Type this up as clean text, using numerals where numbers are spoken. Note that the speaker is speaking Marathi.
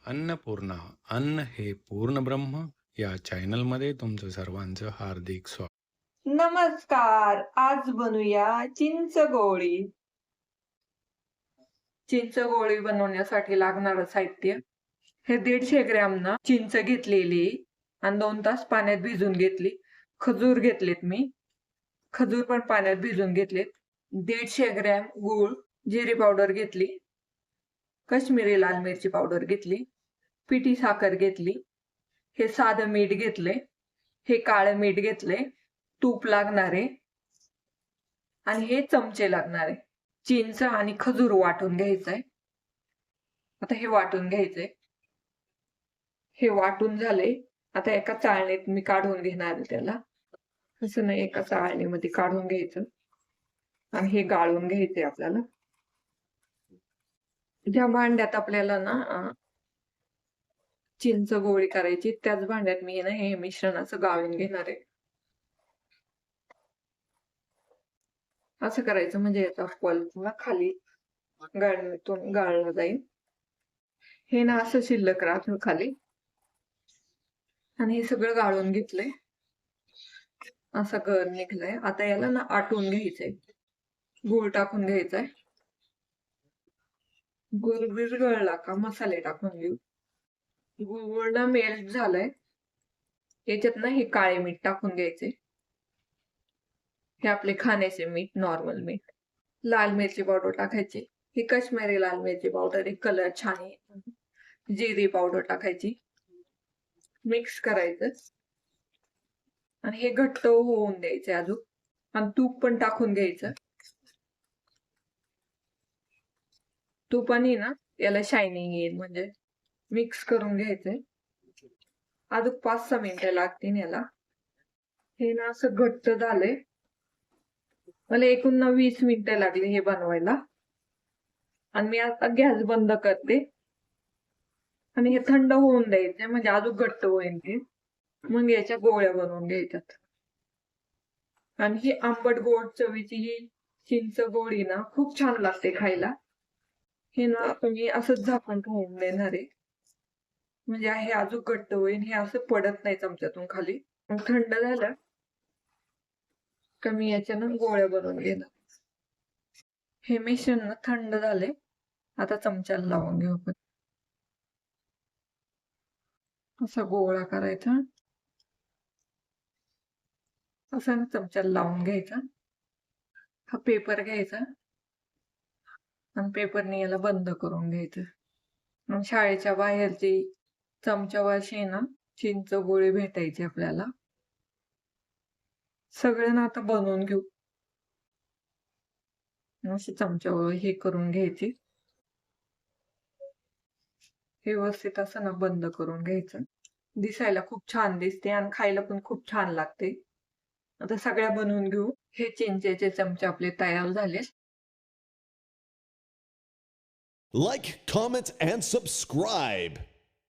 अन्नपूर्णा अन्न हे पूर्ण ब्रह्म या चॅनलमध्ये तुमचं सर्वांचं हार्दिक स्वागत. नमस्कार. आज बनवूया चिंच गोळी. चिंच गोळी बनवण्यासाठी लागणारं साहित्य हे 150 ग्रॅम ना चिंच घेतलेली आणि 2 तास पाण्यात भिजून घेतली. खजूर घेतलेत मी. खजूर पण पाण्यात भिजून घेतलेत. 150 ग्रॅम गूळ, जिरे पावडर घेतली. काश्मीरी लाल मिरची पावडर घेतली. पिठी साखर घेतली. हे साधं मीठ घेतले. हे काळं मीठ घेतले. तूप लागणार आहे आणि हे चमचे लागणार आहे. चिंच आणि खजूर वाटून घ्यायचंय. आता हे वाटून घ्यायचंय. हे वाटून झाले. आता एका चाळणीत मी काढून घेणार आहे त्याला. असं नाही, एका चाळणीमध्ये काढून घ्यायचं आणि हे गाळून घ्यायचंय आपल्याला. ज्या भांड्यात आपल्याला ना चिंच गोळी करायची त्याच भांड्यात मी ना हे मिश्रण असं गाळून घेणार आहे. असं करायचं म्हणजे याचा पल्प खाली गाळणीतून गाळला जाईल. हे ना असं शिल्लक राहतं खाली. आणि हे सगळं गाळून घेतलंय. असा गर निघलाय. आता याला ना आटून घ्यायचंय. गूळ टाकून घ्यायचाय. गूळ विरघळला का मसाले टाकून घेऊ. गूळ ना मेल्ट झालाय. याच्यात ना हे काळे मीठ टाकून घ्यायचे. हे आपले खाण्याचे मीठ, नॉर्मल मीठ. लाल मिरची पावडर टाकायची. ही काश्मीरी लाल मिरची पावडर, एक कलर छान आहे. जिरी पावडर टाकायची. मिक्स करायचं आणि हे घट्ट होऊन द्यायचे अजून. आणि तूप पण टाकून घ्यायचं. तुपाने ना याला शायनिंग येईल, म्हणजे मिक्स करून घ्यायचंय. अजून 5-6 मिनिटं लागतील याला. हे ना असं घट्ट झालंय. मला एकूण 20 मिनिटं लागली हे बनवायला. आणि मी आता गॅस बंद करते आणि हे थंड होऊन द्यायचे, म्हणजे अजून घट्ट होईल ते. मग याच्या गोळ्या बनवून घ्यायच्यात. आणि ही आंबट गोड चवीची ही चिंच गोळी ना खूप छान लागते खायला. हे ना तुम्ही असंच झाकण ठेवून देणार आहे, म्हणजे हे अजून घट्ट होईल. हे असं पडत नाही चमच्यातून खाली. मग थंड झालं कमी याच्यानं गोळ्या बनवून घेणार. हे मिश्रण थंड झाले. आता चमच्याला लावून घेऊ आपण. असा गोळा करायचा. असा ना चमच्याला लावून घ्यायचा. हा पेपर घ्यायचा आणि पेपरने याला बंद करून घ्यायचं. मग शाळेच्या बाहेरची चमच्यावरची ना चिंच गोळी भेटायची आपल्याला. सगळ्यांना आता बनवून घेऊ. अशी चमच्यावर हे करून घ्यायची. व्यवस्थित असं ना बंद करून घ्यायचं. दिसायला खूप छान दिसते आणि खायला पण खूप छान लागते. आता सगळ्या बनवून घेऊ. हे चिंचेचे चमचे आपले तयार झाले. Like, comment, and subscribe.